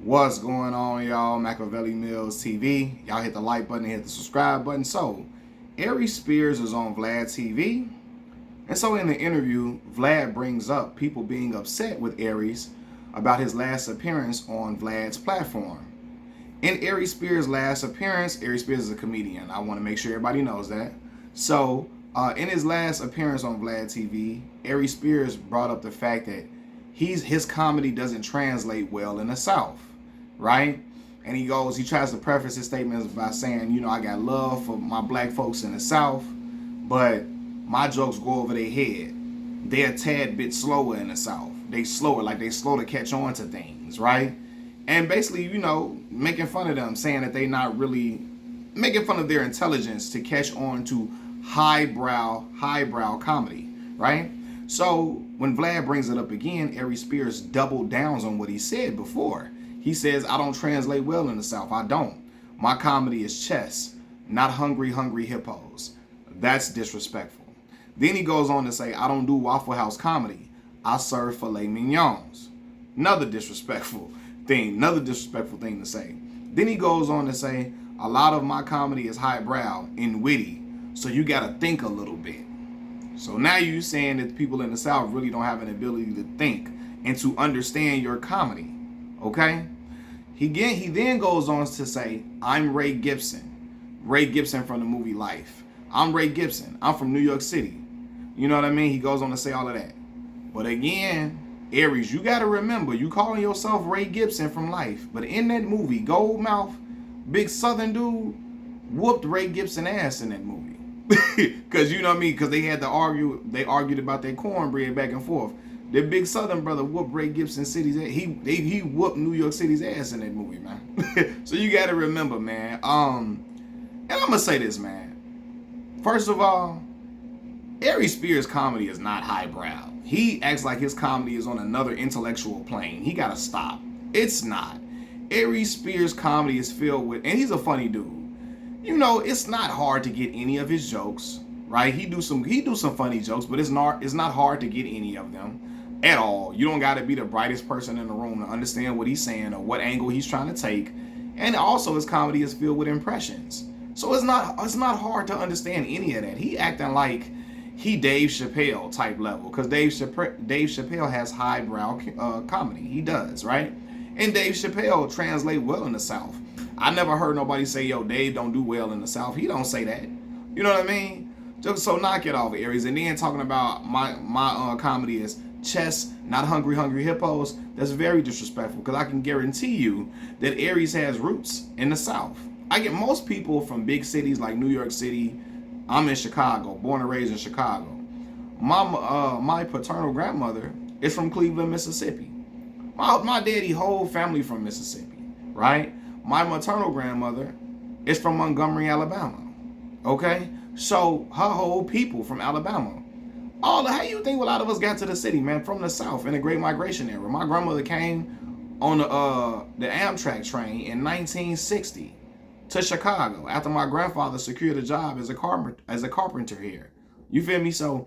What's going on, y'all? Machiavelli Mills TV. Y'all hit the like button and hit the subscribe button. So, Aries Spears is on Vlad TV. And so in the interview, Vlad brings up people being upset with Aries about his last appearance on Vlad's platform. In Aries Spears' last appearance, Aries Spears is a comedian. I want to make sure everybody knows that. So, in his last appearance on Vlad TV, Aries Spears brought up the fact that his comedy doesn't translate well in the South, right? And he tries to preface his statements by saying, I got love for my black folks in the South, but my jokes go over their head. They're a tad bit slower in the South. They slower, like they slow to catch on to things, right? And basically, making fun of them, saying that they not really making fun of their intelligence to catch on to highbrow comedy, right? So when Vlad brings it up again, Aries Spears doubled down on what he said before. He says, I don't translate well in the South. I don't. My comedy is chess, not hungry hippos. That's disrespectful. Then he goes on to say, I don't do Waffle House comedy. I serve filet mignons. Another disrespectful thing to say. Then he goes on to say, a lot of my comedy is highbrow and witty, so you gotta think a little bit. So now you're saying that people in the South really don't have an ability to think and to understand your comedy, okay? He then goes on to say, I'm Ray Gibson from the movie Life. I'm Ray Gibson. I'm from New York City. You know what I mean? He goes on to say all of that. But again, Aries, you got to remember, you calling yourself Ray Gibson from Life. But in that movie, Goldmouth, big Southern dude, whooped Ray Gibson ass in that movie. Because, you know what I mean? Because they argued about their cornbread back and forth. The big Southern brother whooped Ray Gibson City's ass. He whooped New York City's ass in that movie, man. So you got to remember, man. And I'm going to say this, man. First of all, Aries Spears' comedy is not highbrow. He acts like his comedy is on another intellectual plane. He gotta stop. It's not. Aries Spears' comedy is filled with, and he's a funny dude. It's not hard to get any of his jokes, right? He do some funny jokes, but it's not hard to get any of them at all. You don't gotta be the brightest person in the room to understand what he's saying or what angle he's trying to take. And also his comedy is filled with impressions. So it's not hard to understand any of that. He acting like he Dave Chappelle type level, because Dave Chappelle has highbrow comedy. He does, right? And Dave Chappelle translate well in the South. I never heard nobody say, yo, Dave don't do well in the South. He don't say that. You know what I mean? Just so knock it off, Aries. And then talking about my comedy is chess, not hungry hippos. That's very disrespectful, because I can guarantee you that Aries has roots in the South. I get most people from big cities like New York City. I'm in Chicago, born and raised in Chicago. My paternal grandmother is from Cleveland, Mississippi. My daddy whole family from Mississippi, right? My maternal grandmother is from Montgomery, Alabama. Okay? So her whole people from Alabama. How you think a lot of us got to the city, man, from the South in the Great Migration era? My grandmother came on the Amtrak train in 1960. To Chicago after my grandfather secured a job as a carpenter here. You feel me? So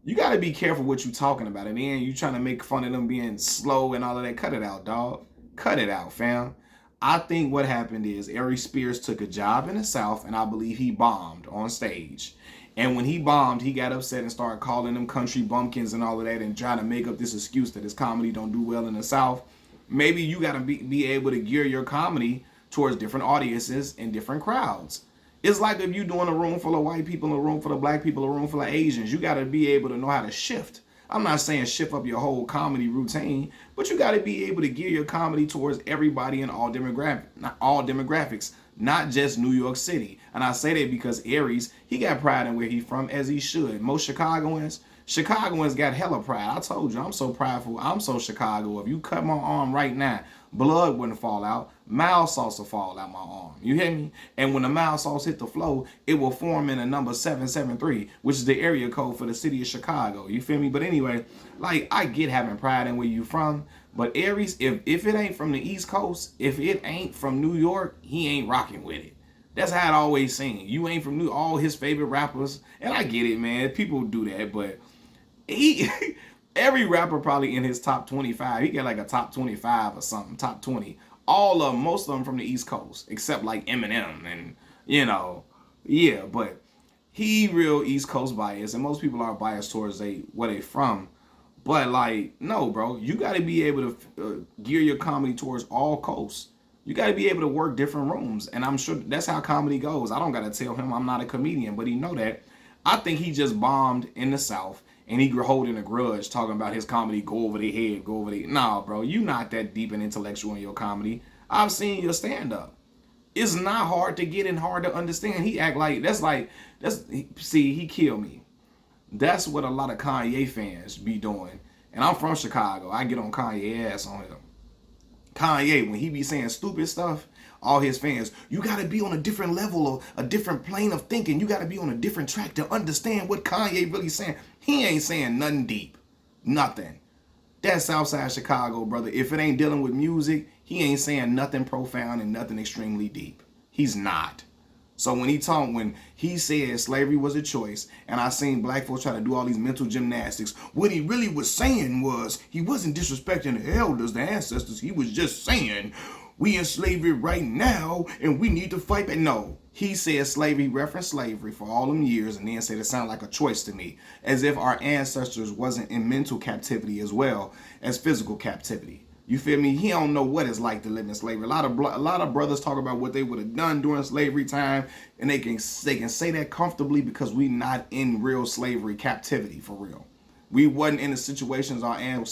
you got to be careful what you talking about. And then you trying to make fun of them being slow and all of that. Cut it out, dog. Cut it out, fam. I think what happened is Aries Spears took a job in the South, and I believe he bombed on stage. And when he bombed, he got upset and started calling them country bumpkins and all of that and trying to make up this excuse that his comedy don't do well in the South. Maybe you got to be able to gear your comedy towards different audiences and different crowds. It's like if you're doing a room full of white people, a room full of black people, a room full of Asians, you got to be able to know how to shift. I'm not saying shift up your whole comedy routine, but you got to be able to gear your comedy towards everybody in all demographics, not just New York City. And I say that because Aries, he got pride in where he's from, as he should. Most Chicagoans got hella pride. I told you, I'm so prideful. I'm so Chicago. If you cut my arm right now, blood wouldn't fall out. Mild sauce will fall out my arm. You hear me? And when the mild sauce hit the flow, it will form in a number 773, which is the area code for the city of Chicago. You feel me? But anyway, like, I get having pride in where you from. But Aries, if it ain't from the East Coast, if it ain't from New York, he ain't rocking with it. That's how it always seems. You ain't from all his favorite rappers. And I get it, man. People do that, but every rapper probably in his top 25, he got like a top 25 or something, top 20. All of them, most of them from the East Coast, except like Eminem and yeah. But he real East Coast bias, and most people are biased towards where they from. But like, no, bro, you got to be able to gear your comedy towards all coasts. You got to be able to work different rooms, and I'm sure that's how comedy goes. I don't got to tell him I'm not a comedian, but he know that. I think he just bombed in the South, and he holding a grudge, talking about his comedy go over their head, go over their. Nah, bro, you not that deep and intellectual in your comedy. I've seen your stand up. It's not hard to get and hard to understand. He act that's see, he killed me. That's what a lot of Kanye fans be doing. And I'm from Chicago. I get on Kanye ass on him. Kanye, when he be saying stupid stuff, all his fans, you got to be on a different level of a different plane of thinking. You got to be on a different track to understand what Kanye really saying. He ain't saying nothing deep. Nothing. That's Southside Chicago, brother. If it ain't dealing with music, he ain't saying nothing profound and nothing extremely deep. He's not. So when he said slavery was a choice, and I seen black folks try to do all these mental gymnastics, what he really was saying was he wasn't disrespecting the elders, the ancestors. He was just saying we in slavery right now and we need to fight back. No, he said slavery, referenced slavery for all them years, and then said it sounded like a choice to me, as if our ancestors wasn't in mental captivity as well as physical captivity. You feel me? He don't know what it's like to live in slavery. A lot of brothers talk about what they would have done during slavery time, and they can say that comfortably because we not in real slavery captivity for real. We wasn't in the situations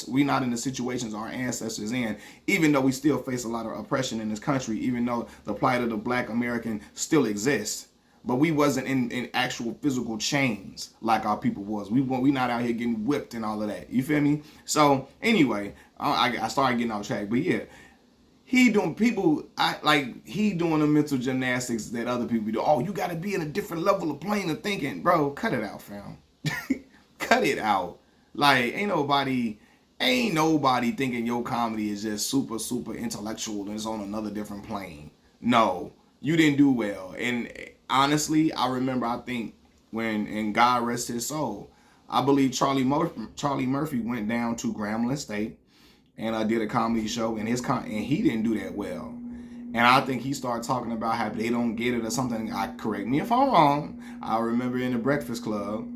we not in the situations our ancestors in, even though we still face a lot of oppression in this country, even though the plight of the black American still exists. But we wasn't in actual physical chains like our people was. We not out here getting whipped and all of that. You feel me? So anyway, I started getting off track. But yeah, he doing the mental gymnastics that other people do. Oh, you got to be in a different level of plane of thinking. Bro, cut it out, fam. Cut it out. Like, ain't nobody thinking your comedy is just super, super intellectual and it's on another different plane. No, you didn't do well. And honestly, I think and God rest his soul, I believe Charlie Murphy went down to Grambling State and did a comedy show, and he didn't do that well. And I think he started talking about how they don't get it or something. Correct me if I'm wrong. I remember in the Breakfast Club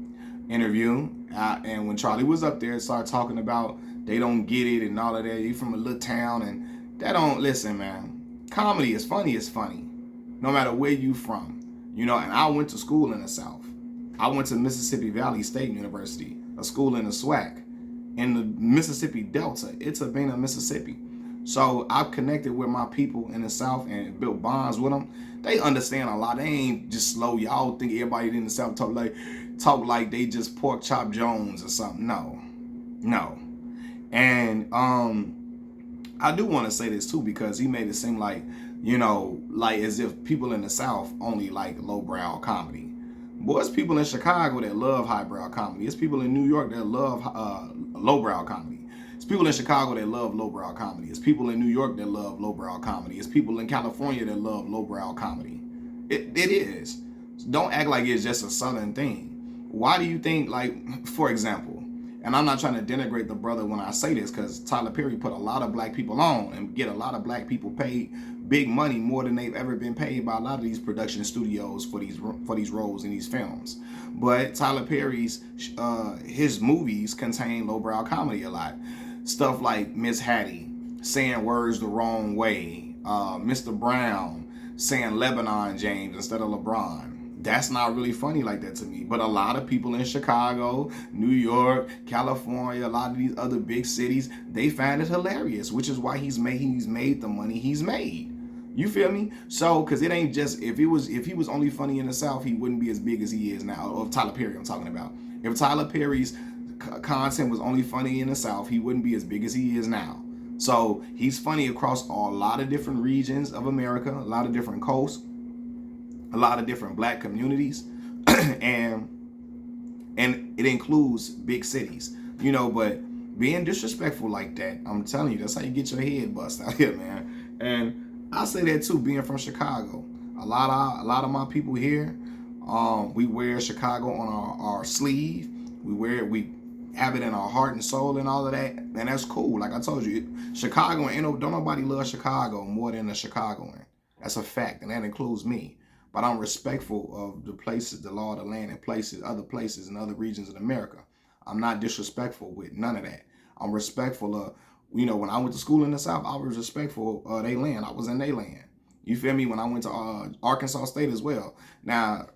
interview, and when Charlie was up there, started talking about they don't get it and all of that. You from a little town, and that don't listen, man. Comedy is funny, no matter where you from. And I went to school in the South. I went to Mississippi Valley State University, a school in the SWAC, in the Mississippi Delta, Itabena, Mississippi. So I've connected with my people in the South and built bonds with them. They understand a lot. They ain't just slow. Y'all think everybody in the South talk like they just Pork Chop Jones or something. No. And I do want to say this too, because he made it seem like, like as if people in the South only like lowbrow comedy. Boy, it's people in Chicago that love highbrow comedy. It's people in New York that love lowbrow comedy. It's people in Chicago that love lowbrow comedy. It's people in New York that love lowbrow comedy. It's people in California that love lowbrow comedy. It is. Don't act like it's just a Southern thing. Why do you think, like, for example, and I'm not trying to denigrate the brother when I say this, because Tyler Perry put a lot of black people on and get a lot of black people paid big money, more than they've ever been paid by a lot of these production studios for these roles in these films. But Tyler Perry's his movies contain lowbrow comedy a lot. Stuff like Miss Hattie saying words the wrong way, Mr. Brown saying Lebanon James instead of LeBron. That's not really funny like that to me. But a lot of people in Chicago, New York, California, a lot of these other big cities, they find it hilarious, which is why he's made the money he's made. You feel me? So, because it ain't just, if he was only funny in the South, he wouldn't be as big as he is now. Or Tyler Perry, I'm talking about. If Tyler Perry's content was only funny in the South, he wouldn't be as big as he is now. So he's funny across a lot of different regions of America, a lot of different coasts, a lot of different black communities, and it includes big cities, but being disrespectful like that, I'm telling you, that's how you get your head bust out here, man. And I say that too, being from Chicago. A lot of my people here, we wear Chicago on our sleeve. We have it in our heart and soul and all of that, then that's cool. Like I told you, Chicago, don't nobody love Chicago more than a Chicagoan. That's a fact, and that includes me. But I'm respectful of the places, the law of the land, and other places and other regions in America. I'm not disrespectful with none of that. I'm respectful of, when I went to school in the South, I was respectful of their land. I was in their land. You feel me? When I went to Arkansas State as well. Now,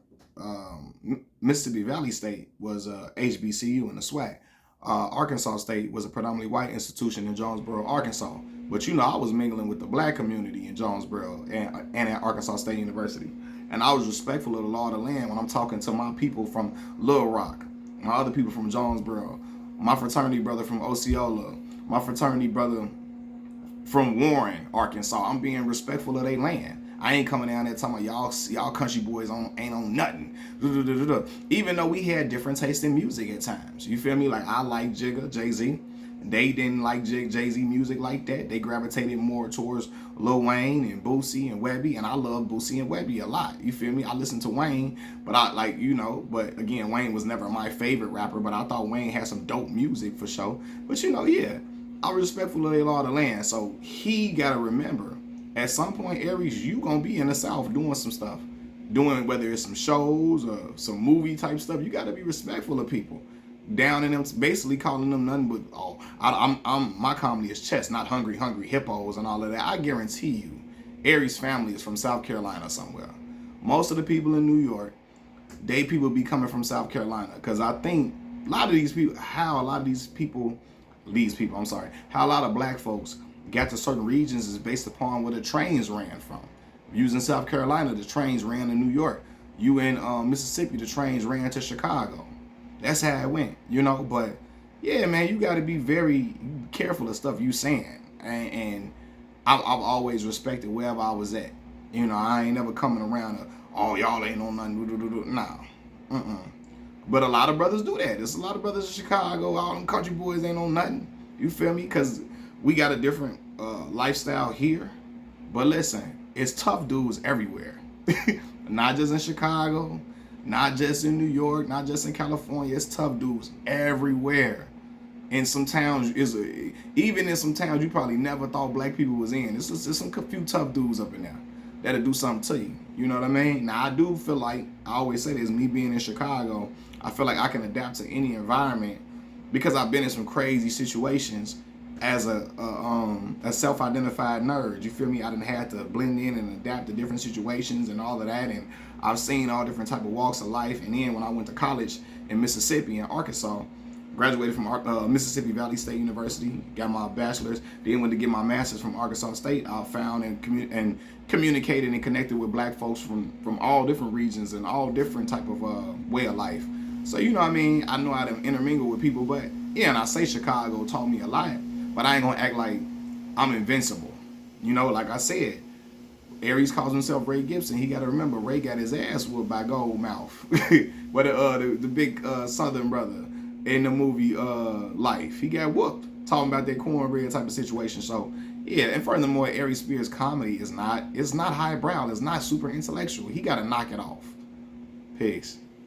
Mississippi Valley State was HBCU in the SWAC. Arkansas State was a predominantly white institution in Jonesboro, Arkansas. But I was mingling with the black community in Jonesboro and at Arkansas State University. And I was respectful of the law of the land when I'm talking to my people from Little Rock, my other people from Jonesboro, my fraternity brother from Osceola, my fraternity brother from Warren, Arkansas. I'm being respectful of their land. I ain't coming down there talking about y'all country boys ain't on nothing. Even though we had different taste in music at times. You feel me? Like I like Jigga, Jay-Z. They didn't like Jay-Z music like that. They gravitated more towards Lil Wayne and Boosie and Webbie. And I love Boosie and Webbie a lot. You feel me? I listen to Wayne, but but again, Wayne was never my favorite rapper, but I thought Wayne had some dope music for sure. But yeah, I'm respectful of their law of the land. So he got to remember, at some point, Aries, you going to be in the South doing some stuff. Doing whether it's some shows or some movie type stuff. You got to be respectful of people. Down in them, basically calling them nothing but, my comedy is chess, not hungry hippos and all of that. I guarantee you, Aries' family is from South Carolina somewhere. Most of the people in New York, people be coming from South Carolina. Because I think a lot of black folks got to certain regions is based upon where the trains ran from. Using South Carolina, the trains ran to New York. You in Mississippi, the trains ran to Chicago. That's how it went, But yeah, man, you got to be very careful of stuff you saying. And I've always respected wherever I was at. I ain't never coming around y'all ain't on nothing. Nah. But a lot of brothers do that. There's a lot of brothers in Chicago, all them country boys ain't on nothing. You feel me? Because we got a different lifestyle here. But listen, it's tough dudes everywhere. Not just in Chicago. Not just in New York, not just in California. It's tough dudes everywhere. In some towns, even in some towns you probably never thought black people was in. There's some few tough dudes up in there that'll do something to you. You know what I mean? Now I do feel like, I always say this, me being in Chicago, I feel like I can adapt to any environment because I've been in some crazy situations as a self-identified nerd. You feel me? I didn't have to blend in and adapt to different situations and all of that, and I've seen all different type of walks of life. And then when I went to college in Mississippi and Arkansas, graduated from Mississippi Valley State University, got my bachelor's, then went to get my master's from Arkansas State. I found and communicated and connected with black folks from all different regions and all different type of way of life. So I know how to intermingle with people. But yeah, and I say Chicago taught me a lot, but I ain't gonna act like I'm invincible. Like I said, Aries calls himself Ray Gibson. He got to remember, Ray got his ass whooped by Goldmouth. But the big Southern brother in the movie Life. He got whooped. Talking about that cornbread type of situation. So, yeah, and furthermore, Aries Spears' comedy is not highbrow. It's not super intellectual. He got to knock it off. Peace.